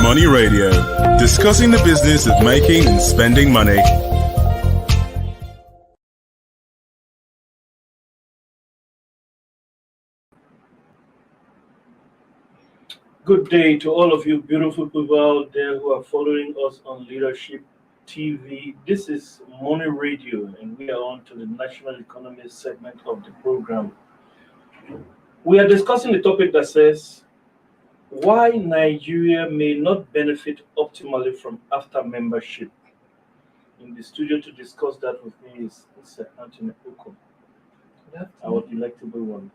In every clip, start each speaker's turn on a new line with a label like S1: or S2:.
S1: Money Radio, discussing the business of making and spending money.
S2: Good day to all of you beautiful people out there who are following us on Leadership TV. This is Money Radio, and we are on to the national economy segment of the program. We are discussing the topic that says why Nigeria may not benefit optimally from AFTA membership. In the studio to discuss that with me is Mr. Anthony Oko. Our delectable one.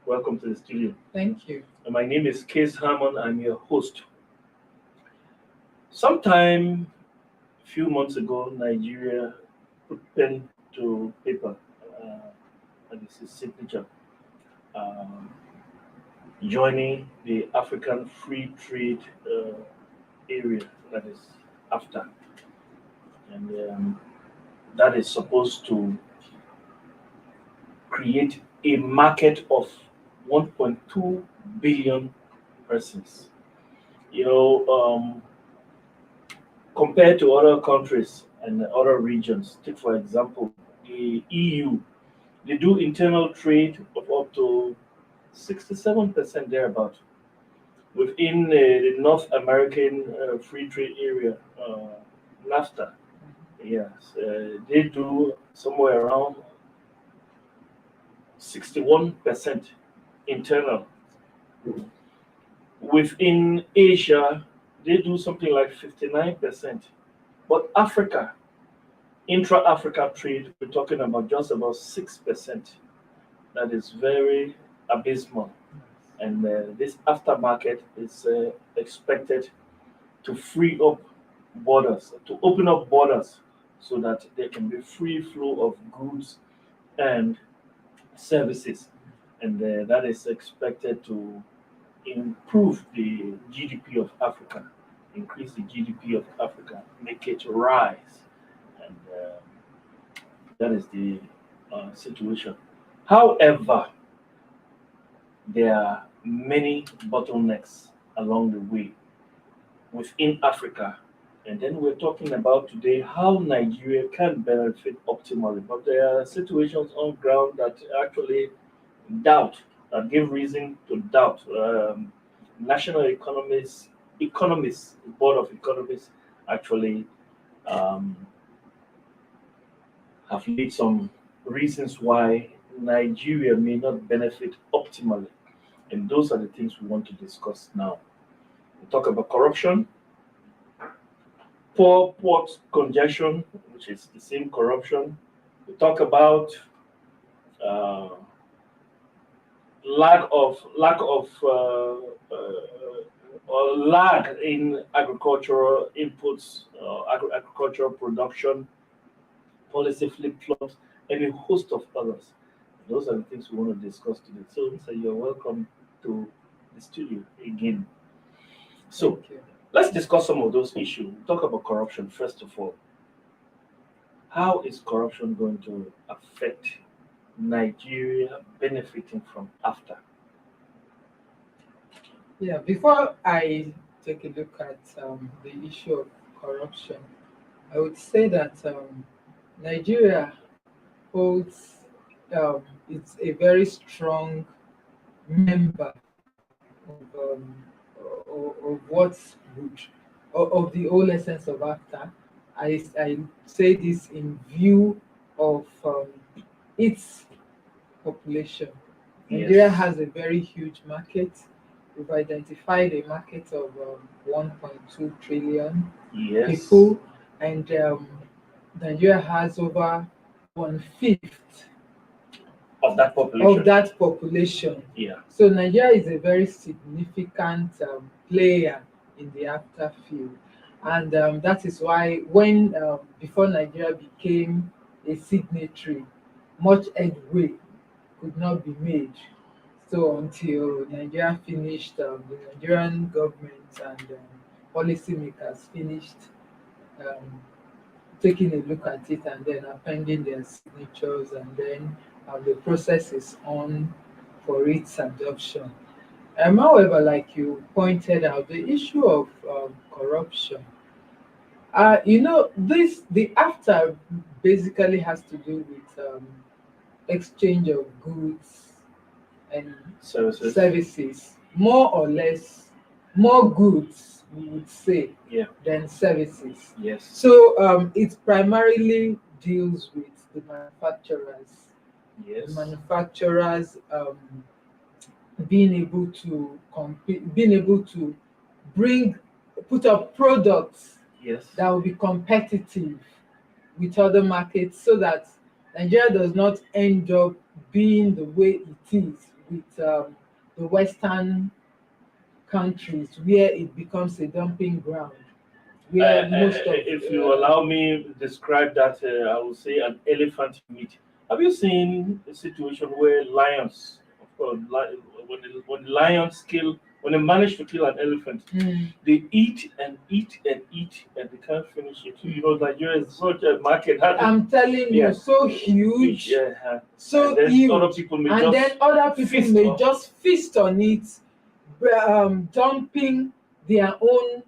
S2: Welcome to the studio.
S3: Thank you.
S2: And my name is Case Harmon. I'm your host. Sometime a few months ago, Nigeria put pen to paper, and this is signature, joining the African Free Trade Area, that is AFTA. And that is supposed to create a market of 1.2 billion persons. Compared to other countries and other regions, take for example the EU, they do internal trade of up to 67% thereabout. Within the North American Free Trade Area, NAFTA, yes, they do somewhere around 61% internal. Within Asia, they do something like 59%. But Africa, intra-Africa trade, we're talking about just about 6%. That is very abysmal. And this aftermarket is expected to free up borders, to open up borders so that there can be free flow of goods and services. And that is expected to improve the GDP of Africa, increase the GDP of Africa, make it rise. And that is the situation. However, there are many bottlenecks along the way within Africa. And then we're talking about today how Nigeria can benefit optimally. But there are situations on ground that actually that give reason to doubt. National economists, Board of Economists actually have laid some reasons why Nigeria may not benefit optimally. And those are the things we want to discuss now. We talk about corruption, poor port congestion, which is the same corruption. We talk about lag in agricultural inputs, agricultural production, policy flip-flops, and a host of others. Those are the things we want to discuss today. So, you're welcome to the studio again. So, let's discuss some of those issues. Talk about corruption first of all. How is corruption going to affect Nigeria benefiting from AFTA?
S3: Yeah, before I take a look at the issue of corruption, I would say that Nigeria holds it's a very strong member of what's good, of the whole essence of AFTA. I say this in view of its population. Nigeria has a very huge market. We've identified a market of 1.2 trillion people, and Nigeria has over 1/5
S2: of that population.
S3: Yeah. So Nigeria is a very significant player in the AFTA field, and that is why when before Nigeria became a signatory, much headway could not be made. So until Nigeria finished, the Nigerian government and policymakers finished taking a look at it and then appending their signatures, and then the process is on for its adoption. However, like you pointed out, the issue of corruption, the AFTA basically has to do with exchange of goods and
S2: Services.
S3: services, more or less, more goods, we would say,
S2: Yeah.
S3: than services.
S2: Yes.
S3: So it primarily deals with the manufacturers. The
S2: Yes.
S3: manufacturers being able to compete, being able to bring, put up products
S2: Yes.
S3: that will be competitive with other markets so that Nigeria does not end up being the way it is with the Western countries where it becomes a dumping ground, where most of
S2: If you allow me to describe that, I would say an elephant meat. Have you seen a situation where lions, of course, when lions kill, when they manage to kill an elephant,
S3: mm,
S2: they eat and eat and eat and they can't finish it. You know, Nigeria is such a market. How do-
S3: I'm telling
S2: yeah,
S3: you, so huge,
S2: yeah,
S3: so
S2: and then other
S3: huge,
S2: people may
S3: and
S2: just
S3: then other people
S2: feast
S3: may
S2: on.
S3: just feast on it, dumping their own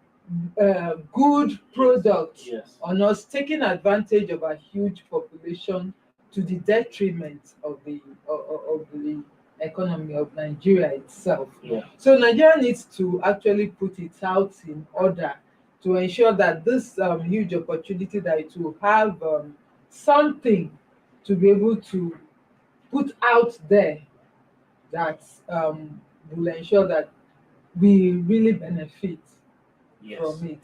S3: good product
S2: Yes.
S3: on us, taking advantage of a huge population to the detriment of the economy of Nigeria itself.
S2: Yeah.
S3: So Nigeria needs to actually put it out in order to ensure that this huge opportunity that it will have something to be able to put out there that will ensure that we really benefit
S2: Yes.
S3: from it.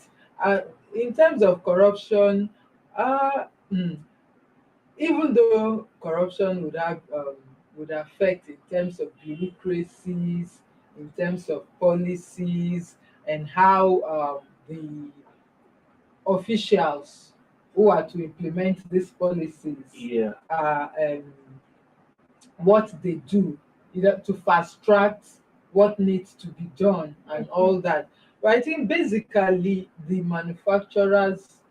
S3: In terms of corruption, uh, mm, even though corruption would affect in terms of bureaucracies, in terms of policies, and how the officials who are to implement these policies
S2: Yeah.
S3: are what they do, either to fast track what needs to be done and all that. But I think basically the manufacturers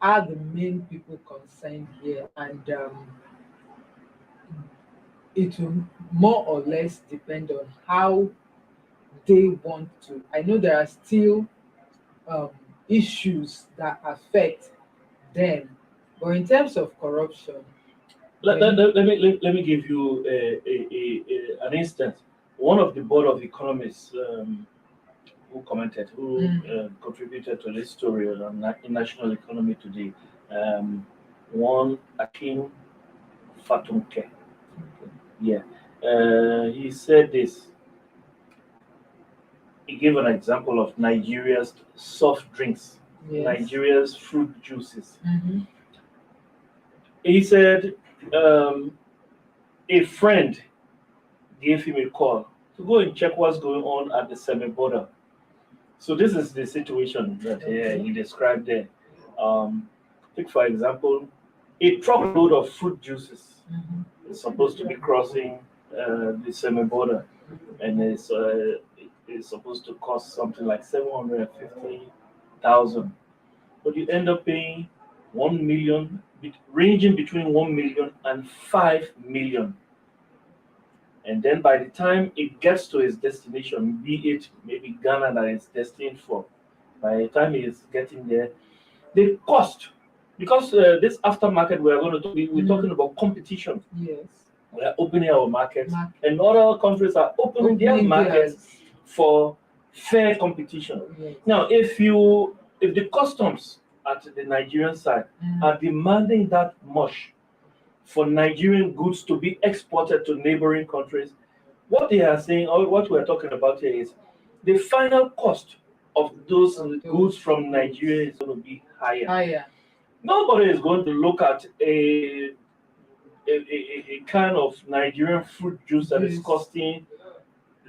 S3: are the main people concerned here, and it will more or less depend on how they want to. I know there are still um, issues that affect them, but in terms of corruption, then
S2: Let me give you an instance. One of the board of economists who commented, who
S3: mm,
S2: contributed to this story on in national economy today, um, one Akin Fatunke. Yeah, he said this. He gave an example of Nigeria's soft drinks,
S3: yes,
S2: Nigeria's fruit juices.
S3: mhm,
S2: He said a friend gave him a call to go and check what's going on at the semi border. So this is the situation that
S3: okay,
S2: he described there. Take for example, a truckload of fruit juices
S3: mhm,
S2: is supposed to be crossing the semi border, and it's supposed to cost something like 750,000. But you end up paying 1 million, ranging between 1 million and 5 million. And then by the time it gets to its destination, be it maybe Ghana that it's destined for, by the time it's getting there, the cost, because this aftermarket we are going to talk, we're talking
S3: mm,
S2: about competition.
S3: yes,
S2: We are opening our markets,
S3: market,
S2: and other countries are opening their
S3: opening
S2: markets
S3: theirs,
S2: for fair competition.
S3: yes,
S2: Now, if the customs at the Nigerian side
S3: mm,
S2: are demanding that much for Nigerian goods to be exported to neighboring countries, what they are saying, or what we're talking about here, is the final cost of those
S3: of
S2: goods
S3: those
S2: from
S3: goods
S2: Nigeria is going to be higher.
S3: higher,
S2: Nobody is going to look at a kind of Nigerian fruit juice that is
S3: juice
S2: costing,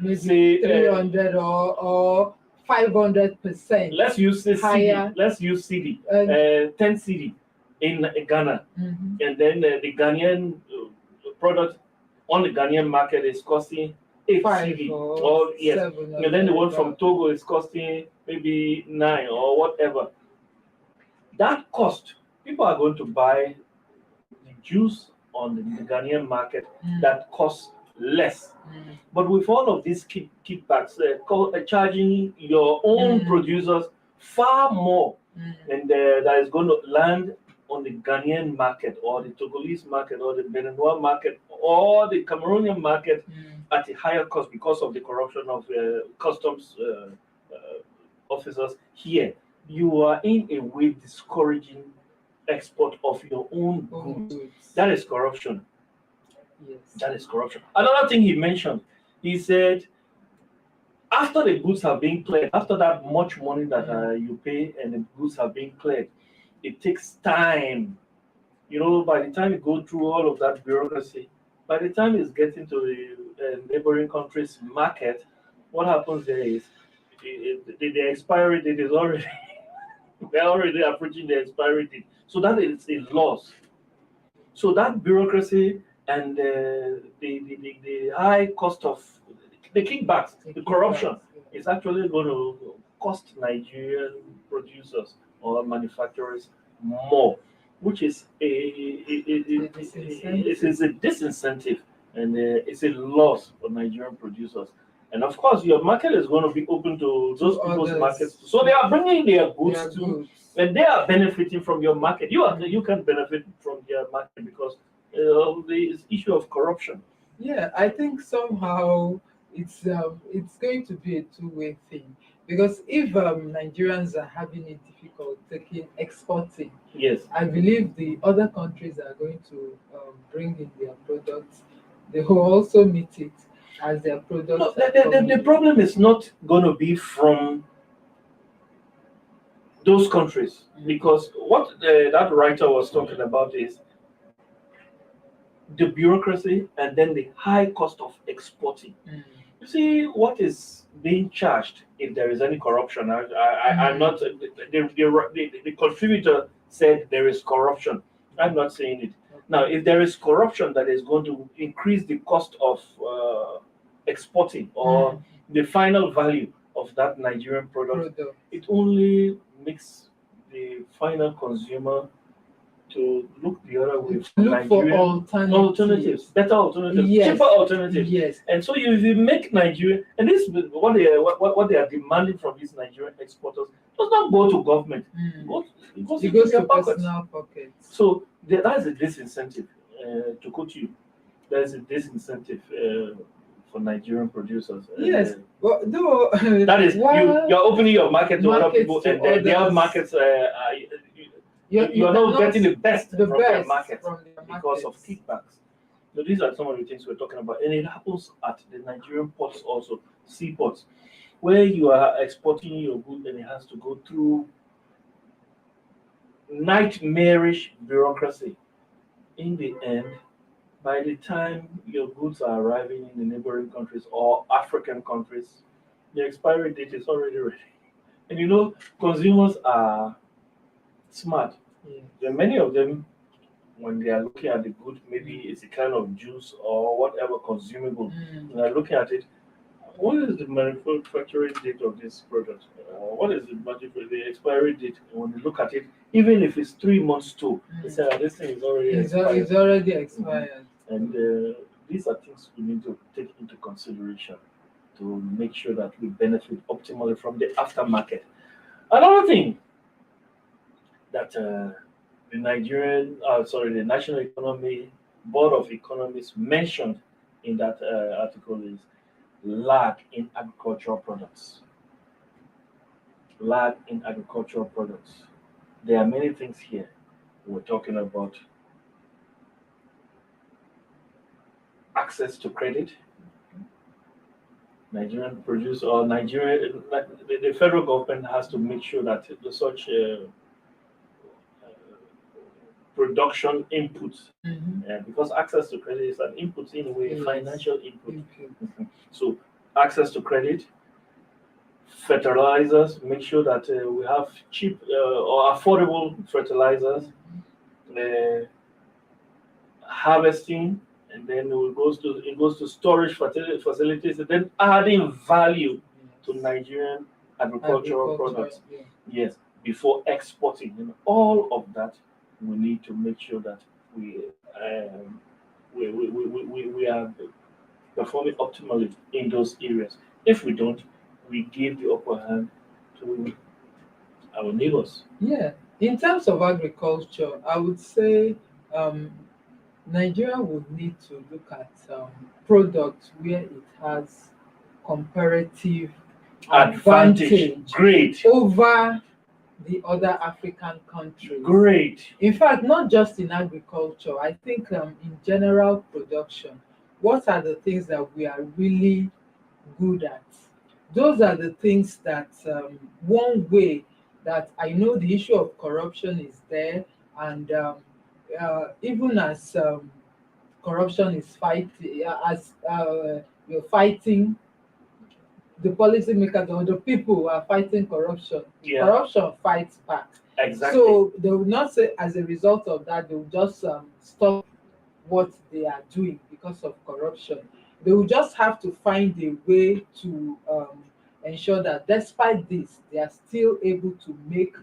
S3: maybe
S2: say,
S3: 300 or 500%
S2: let's use the CD,
S3: higher,
S2: let's use CD,
S3: and
S2: 10 CD in Ghana,
S3: mhm,
S2: and then the Ghanaian product on the Ghanaian market is costing 8
S3: 5
S2: CD,
S3: or
S2: or yes,
S3: 7 or
S2: and then the one from
S3: thereabout.
S2: Togo is costing maybe 9 or whatever. That cost, people are going to buy the juice on the Ghanaian market
S3: Mm,
S2: that costs less. But with all of these kickbacks, charging your own producers far more, and that is going to land on the Ghanaian market or the Togolese market or the Beninois market or the Cameroonian market at a higher cost because of the corruption of customs officers here. You are in a way discouraging export of your own goods. That is corruption.
S3: Yes.
S2: That is corruption. Another thing he mentioned, he said, after the goods have been cleared, after that much money that you pay and the goods have been cleared, it takes time. You know, by the time you go through all of that bureaucracy, by the time it's getting to the neighboring country's market, what happens there is the expiry date is already, they're already approaching the expiry date. So that is a loss. So that bureaucracy and the high cost of the kickbacks, the corruption, is actually going to cost Nigerian producers or manufacturers more, which is it is a disincentive and it's a loss for Nigerian producers. And of course, your market is going to be open to those people's markets. So they are bringing their goods too, and they are benefiting from your market. You can benefit from their market because of the issue of corruption.
S3: Yeah, I think somehow it's going to be a two-way thing, because if Nigerians are having it difficult exporting,
S2: yes,
S3: I believe the other countries are going to bring in their products. They will also meet it as their products.
S2: No, the problem is not going to be from those countries, because what that writer was talking about is the bureaucracy and then the high cost of exporting. You see what is being charged if there is any corruption. I'm not the contributor said there is corruption. I'm not saying it. Now, if there is corruption that is going to increase the cost of exporting or the final value of that Nigerian product, it only makes the final consumer to look the other way for
S3: look for alternatives,
S2: better alternatives, cheaper alternatives.
S3: Yes.
S2: And so if you make Nigeria, and this is what they are demanding from these Nigerian exporters, does not go to government. It goes to their
S3: personal pockets.
S2: So that's a disincentive to quote you. There's a disincentive for Nigerian producers.
S3: Yes, but though
S2: that is you're opening your market to other people, and their markets. You're not getting the best from their market because of kickbacks. So these are some of the things we're talking about, and it happens at the Nigerian ports also, seaports, where you are exporting your goods and it has to go through nightmarish bureaucracy. In the end, by the time your goods are arriving in the neighboring countries or African countries, the expiry date is already ready. And you know, consumers are smart. There are many of them, when they are looking at the good, maybe it's a kind of juice or whatever consumable, and they're looking at it. What is the manufacturing date of this product? What is the expiry date? And when you look at it, even if it's 3 months too, they say this thing is already expired.
S3: It's already expired.
S2: And these are things we need to take into consideration to make sure that we benefit optimally from the aftermarket. Another thing that the National Economy Board of Economists mentioned in that article is lag in agricultural products. Lag in agricultural products. There are many things here. We're talking about access to credit. Nigerian produce or Nigeria, the federal government has to make sure that such production inputs, because access to credit is an input in a way, financial input. So access to credit, fertilizers, make sure that we have cheap or affordable fertilizers, harvesting, and then it goes to storage facilities, and then adding value to Nigerian agricultural products. Yes, before exporting, and all of that, we need to make sure that we are performing optimally in those areas. If we don't, we give the upper hand to our neighbors.
S3: Yeah, in terms of agriculture, I would say um, Nigeria would need to look at products where it has comparative
S2: Advantage.
S3: advantage
S2: Great.
S3: over the other African countries.
S2: Great.
S3: In fact, not just in agriculture, I think in general production, what are the things that we are really good at? Those are the things that one way that I know the issue of corruption is there, and even as corruption is fighting, as you're fighting the policymakers or the people who are fighting corruption,
S2: Yeah.
S3: corruption fights back.
S2: Exactly.
S3: So they will not say as a result of that they will just stop what they are doing because of corruption. They will just have to find a way to ensure that despite this, they are still able to make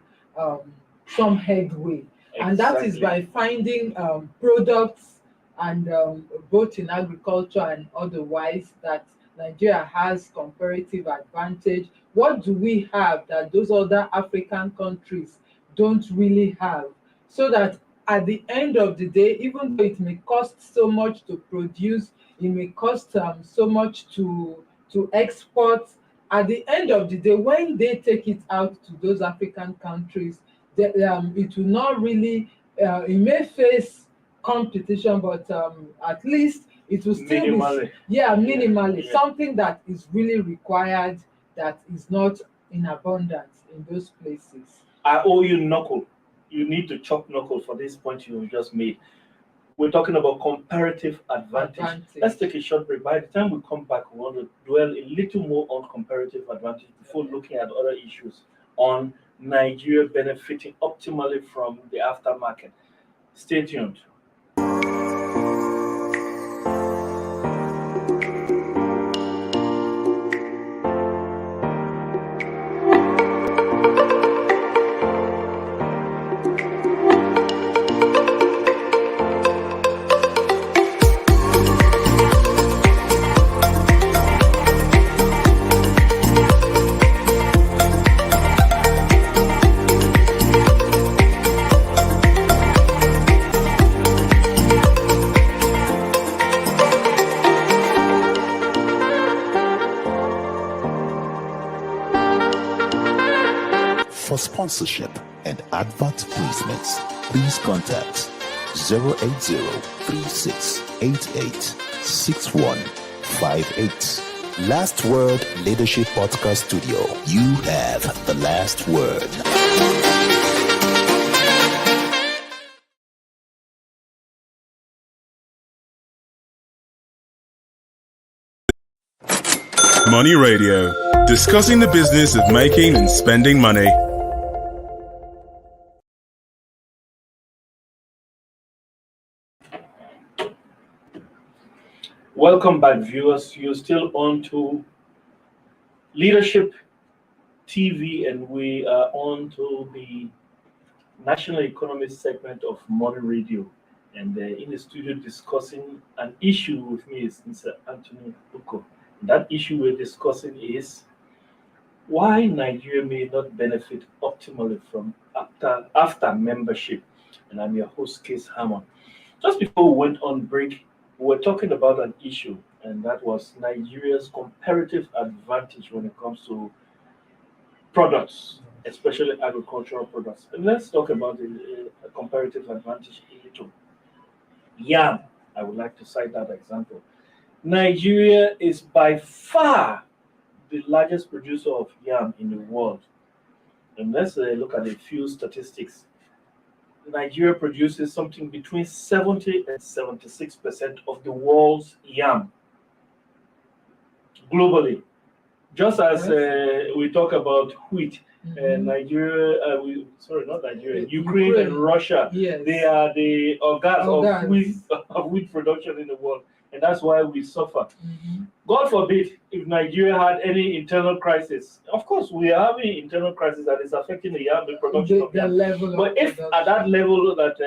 S3: some headway. And that is by finding products and both in agriculture and otherwise that Nigeria has comparative advantage. What do we have that those other African countries don't really have? So that at the end of the day, even though it may cost so much to produce, it may cost so much to export, at the end of the day, when they take it out to those African countries, it will not really, it may face competition, but at least it will still
S2: Minimally.
S3: minimally,
S2: Yeah.
S3: something that is really required that is not in abundance in those places.
S2: I owe you knuckle. You need to chop knuckle for this point you just made. We're talking about comparative advantage. Let's take a short break. By the time we come back, we want to dwell a little more on comparative advantage before looking at other issues on Nigeria benefiting optimally from the aftermarket. Stay tuned.
S4: For sponsorship and advert placements, please contact 080-3688-6158. Last Word Leadership Podcast Studio. You have the last word.
S1: Money Radio, discussing the business of making and spending money.
S2: Welcome back, viewers. You're still on to Leadership TV, and we are on to the National Economy segment of Money Radio. And in the studio discussing an issue with me is Mr. Anthony Uko. That issue we're discussing is why Nigeria may not benefit optimally from after membership. And I'm your host, Case Hammond. Just before we went on break, we were talking about an issue, and that was Nigeria's comparative advantage when it comes to products, especially agricultural products. And let's talk about the comparative advantage a little. Yam, I would like to cite that example. Nigeria is by far the largest producer of yam in the world. And let's look at a few statistics. Nigeria produces something between 70 and 76% of the world's yam globally. Just as we talk about wheat, Nigeria, not Nigeria, Ukraine and Russia,
S3: Yes.
S2: they are the organs
S3: Organs.
S2: of wheat production in the world. and that's why we suffer. God forbid if Nigeria had any internal crisis. Of course, we are having internal crisis that is affecting the yam, the production of yam.
S3: Level
S2: but if
S3: production.
S2: at that level that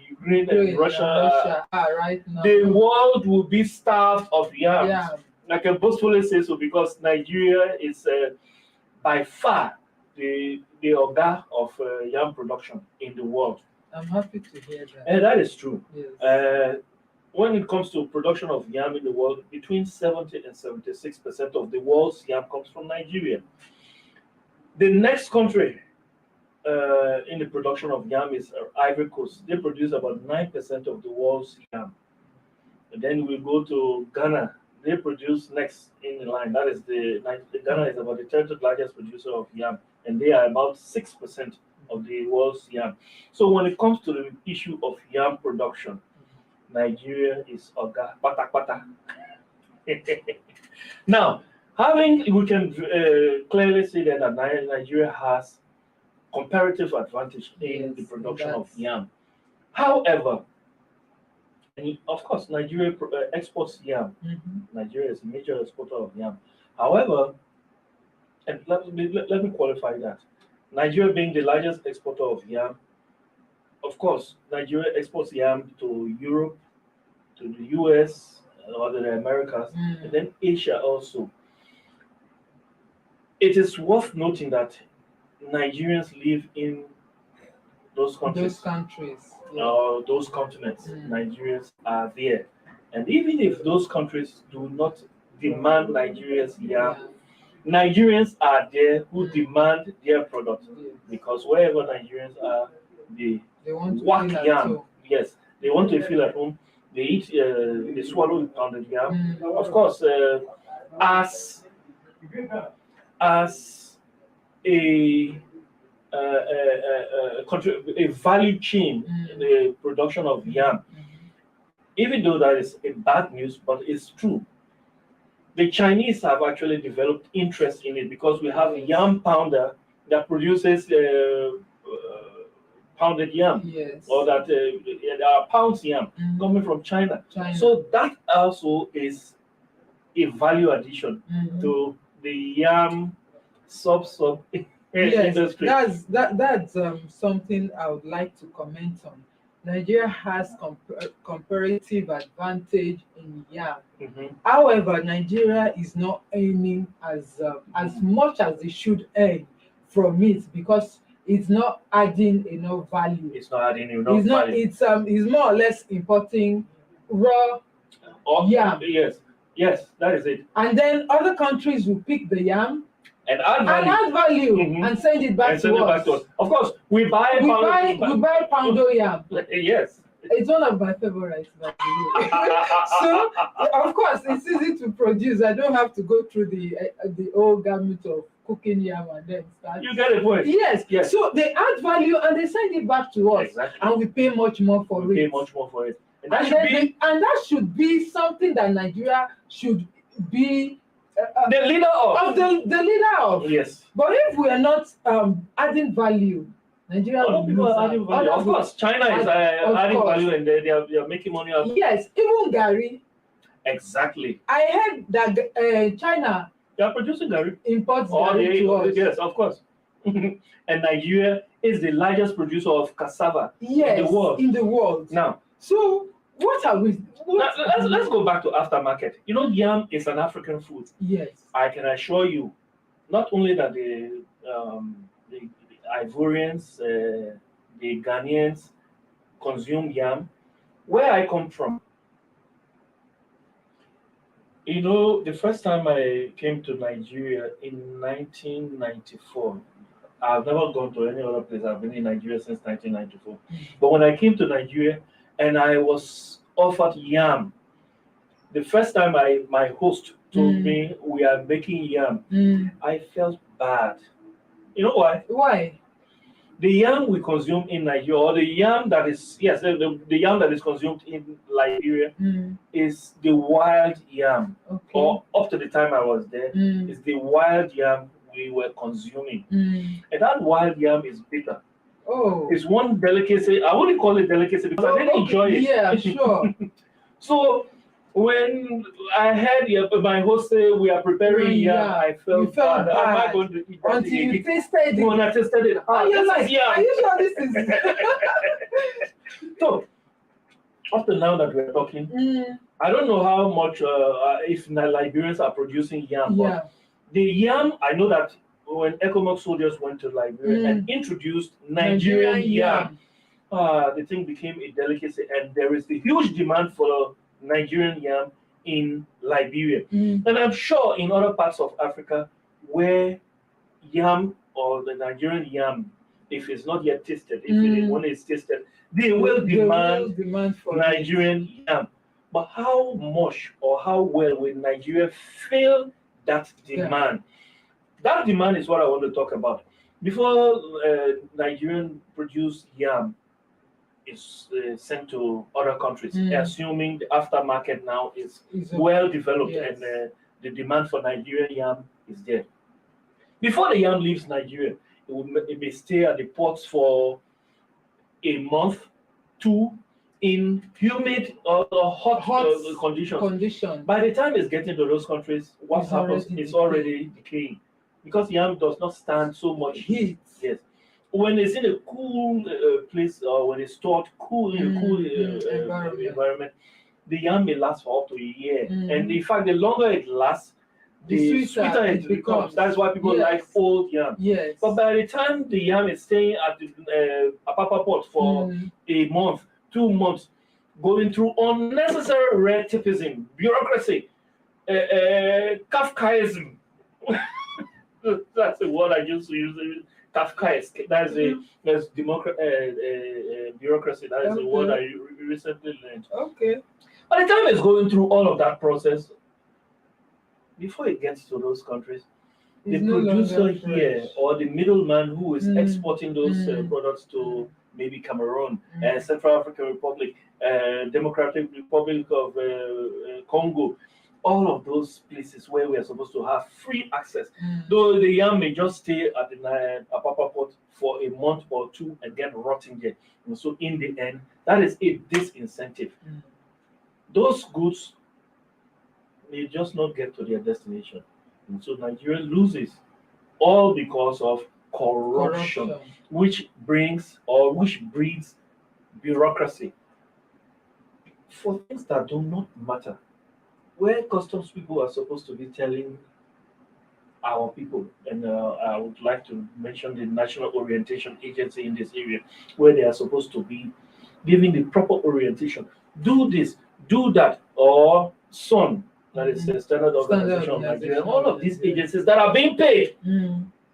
S2: Ukraine and Russia
S3: are right now,
S2: the world will be starved of yams. I can boastfully say so because Nigeria is by far the organ of yam production in the world.
S3: I'm happy to hear that.
S2: And that is true.
S3: Yes.
S2: When it comes to production of yam in the world, between 70 and 76% of the world's yam comes from Nigeria. The next country in the production of yam is Ivory Coast. They produce about 9% of the world's yam. And then we go to Ghana. They produce next in line. That is Ghana is about the third largest producer of yam, and they are about 6% of the world's yam. So when it comes to the issue of yam production, Nigeria is oga pata pata. Now, we can clearly see that Nigeria has comparative advantage in the production of yam. However, and of course, Nigeria exports yam. Nigeria is a major exporter of yam. However, and let me qualify that. Nigeria being the largest exporter of yam, of course, Nigeria exports yam to Europe, to the US, or the Americas, and then Asia also. It is worth noting that Nigerians live in those countries. Or those continents. Nigerians are there. And even if those countries do not demand Nigeria's yam, Nigerians are there who demand their product. Because wherever Nigerians are, they want yam. Yes, they want to feel at home. They eat, they swallow pounded yam. Of course, as a value chain in the production of yam, even though that is a bad news, but it's true. The Chinese have actually developed interest in it because we have a yam pounder that produces pounded yam, or that pounds yam coming from China. So that also is a value addition to the yam sub industry.
S3: That's something I would like to comment on. Nigeria has comparative advantage in yam. However, Nigeria is not earning as much as it should earn from it because it's not adding enough value.
S2: It's not adding enough value.
S3: It's more or less importing raw yam.
S2: Yes, that is it.
S3: And then other countries will pick the yam
S2: and add value,
S3: and send it back to us.
S2: Of course, we buy
S3: poundo yam.
S2: Yes.
S3: It's one of my favorites, by the way. So, of course, it's easy to produce. I don't have to go through the whole gamut of cooking yam and then start.
S2: You get it, point.
S3: Yes. So they add value and they send it back to us, and we pay much more for it.
S2: Pay much more for it,
S3: and that should be something that Nigeria should be
S2: the leader of. Yes.
S3: But if we are not adding value, Nigeria will
S2: people are adding value. Of course, China is adding value, and they are making money out.
S3: Yes, even Gary.
S2: Exactly.
S3: I heard that China.
S2: They are producing Gary.
S3: Imports Gary to us.
S2: Yes, of course. And Nigeria is the largest producer of cassava
S3: in the world.
S2: Now,
S3: so what are we?
S2: Let's go back to aftermarket. You know, yam is an African food.
S3: Yes.
S2: I can assure you, not only that the Ivorians, the Ghanaians consume yam. Where I come from, you know, the first time I came to Nigeria in 1994, I've never gone to any other place. I've been in Nigeria since 1994. But when I came to Nigeria and I was offered yam, the first time my host told me we are making yam, I felt bad. You know why?
S3: Why?
S2: The yam we consume in Nigeria, or the yam that is the yam that is consumed in Liberia is the wild yam.
S3: Okay.
S2: Or up to the time I was there, is the wild yam we were consuming. And that wild yam is bitter.
S3: Oh.
S2: It's one delicacy. I wouldn't call it delicacy because I didn't enjoy it.
S3: Yeah, sure.
S2: So When I heard my host say we are preparing yam, I
S3: You
S2: felt
S3: felt
S2: bad. How am I
S3: bad
S2: going to eat that
S3: until you
S2: again?
S3: tasted
S2: When
S3: it.
S2: I tasted it,
S3: And you're
S2: this
S3: like,
S2: is yam.
S3: are you sure this is?
S2: So, up to now that we're talking,
S3: Mm,
S2: I don't know how much if Liberians are producing yam,
S3: yeah.
S2: but the yam, I know that when ECOMOG soldiers went to Liberia and introduced Nigerian yam, the thing became a delicacy, and there is a huge demand for Nigerian yam in Liberia. And I'm sure in other parts of Africa where yam or the Nigerian yam, if it's not yet tasted, when it's tasted, they will demand
S3: for
S2: Nigerian yam. But how much or how well will Nigeria fill that demand? That demand is what I want to talk about. Before Nigerian produced yam is sent to other countries, assuming the aftermarket now is well developed and the demand for Nigerian yam is there. Before the yam leaves Nigeria, it may stay at the ports for a month, two, in humid or hot conditions. By the time it's getting to those countries, what happens is already decaying because yam does not stand so much heat. Yes. When it's in a cool place or when it's stored in a cool environment, the yam may last for up to a year. And in fact, the longer it lasts, the sweeter it becomes. That's why people like old yam.
S3: Yes.
S2: But by the time the yam is staying at the Apapa port for a month, 2 months, going through unnecessary red tapeism, bureaucracy, Kafkaism. That's the word I used to use. Kafkaesque. That's bureaucracy. That is the word I recently learned.
S3: Okay.
S2: By the time it's going through all of that process, before it gets to those countries, the producer here or the middleman who is exporting those products to maybe Cameroon, Central African Republic, Democratic Republic of Congo, all of those places where we are supposed to have free access. Though the yam may just stay at the Apapa port for a month or two and get rotting there. And so in the end, that is a disincentive. Those goods may just not get to their destination. And so Nigeria loses all because of corruption. which breeds bureaucracy for things that do not matter. Where customs people are supposed to be telling our people, and I would like to mention the National Orientation Agency in this area, where they are supposed to be giving the proper orientation. Do this, do that, or SON, that is the Standard Organization of Nigeria. All of these agencies that are being paid,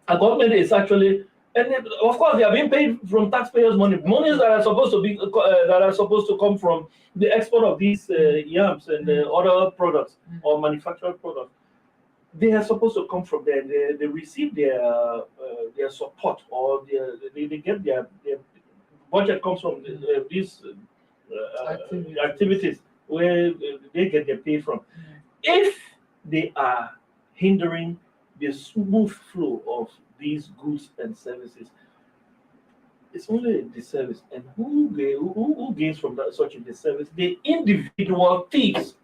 S2: a government is actually, and of course they are being paid from taxpayers' money, monies that are supposed to come from the export of these yams and other products or manufactured products. They are supposed to come from there. They receive their support, or they get their budget comes from these activities where they get their pay from. If they are hindering the smooth flow of these goods and services, it's only a disservice. And who gains from such a disservice? The individual thieves,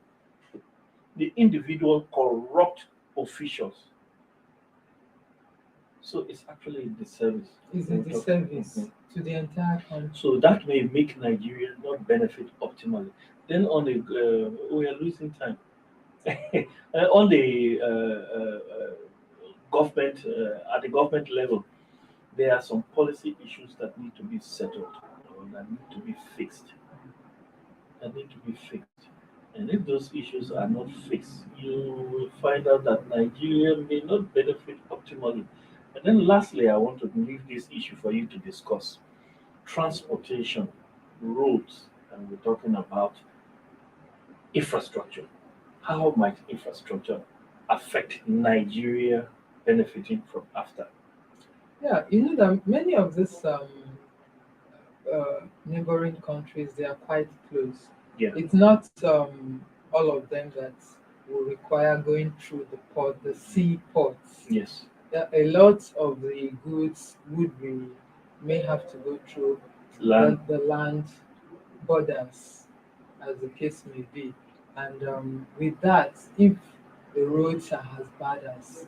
S2: the individual corrupt officials. So it's actually a disservice.
S3: It's a disservice to the entire country.
S2: So that may make Nigeria not benefit optimally. Then on the we are losing time. On the government at the government level, there are some policy issues that need to be settled or that need to be fixed. And if those issues are not fixed, you will find out that Nigeria may not benefit optimally. And then lastly, I want to leave this issue for you to discuss. Transportation, roads, and we're talking about infrastructure. How might infrastructure affect Nigeria benefiting from AFTA?
S3: Yeah, you know that many of these neighboring countries, they are quite close.
S2: Yeah.
S3: It's not all of them that will require going through the sea ports.
S2: Yes.
S3: A lot of the goods may have to go through the land borders, as the case may be. And with that, if the roads are as bad as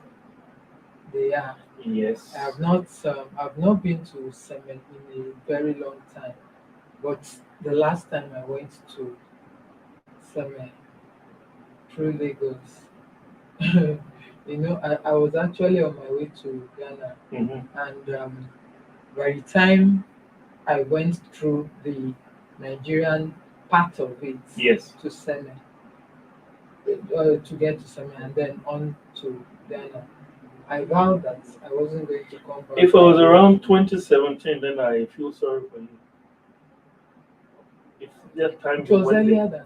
S3: they are,
S2: Yes.
S3: I've not been to Seme in a very long time, but the last time I went to Seme through Lagos, I was actually on my way to Ghana, and by the time I went through the Nigerian part of it
S2: Yes.
S3: to Seme, to get to Seme and then on to Ghana, I vowed that I wasn't going to come back.
S2: If it was around 2017, then I feel sorry for you. If that time
S3: It
S2: you
S3: was
S2: went
S3: earlier
S2: there,
S3: than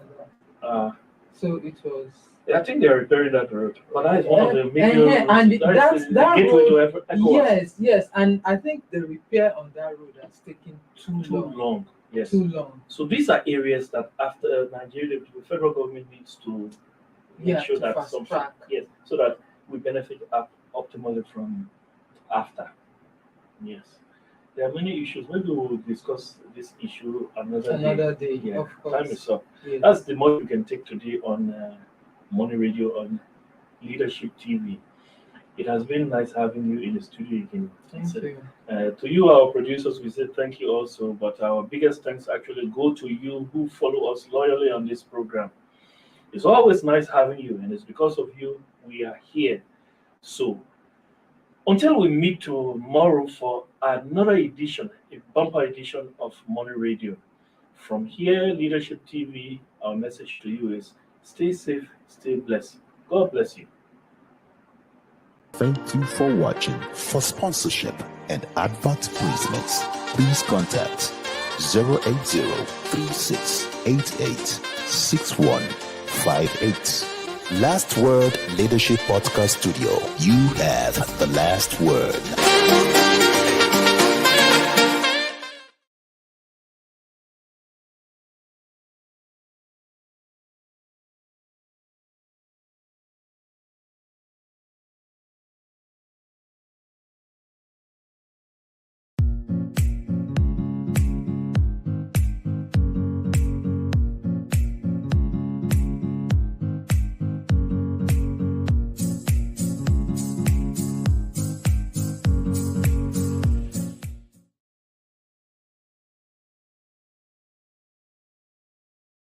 S3: that. So it was.
S2: I think they're repairing that road. But that is one of the major roads.
S3: And
S2: That's the
S3: that
S2: gateway
S3: road,
S2: to ECOWAS.
S3: yes, and I think the repair on that road has taken too long.
S2: Yes.
S3: Too long.
S2: So these are areas that after Nigeria, the federal government needs to make sure
S3: to
S2: that
S3: fast
S2: some
S3: track.
S2: yes, so that we benefit optimally from after. Yes. There are many issues. Maybe we'll discuss this issue another
S3: day.
S2: Yeah,
S3: Of course.
S2: time is up.
S3: Yes.
S2: That's the more we can take today on Money Radio on Leadership TV. It has been nice having you in the studio again.
S3: Thank you.
S2: To you, our producers, we say thank you also. But our biggest thanks actually go to you who follow us loyally on this program. It's always nice having you, and it's because of you we are here. So, until we meet tomorrow for another edition, a bumper edition of Money Radio. From here, Leadership TV, our message to you is stay safe, stay blessed. God bless you.
S4: Thank you for watching. For sponsorship and advert placements, please contact 080-3688-6158. Last Word Leadership Podcast Studio. You have the last word.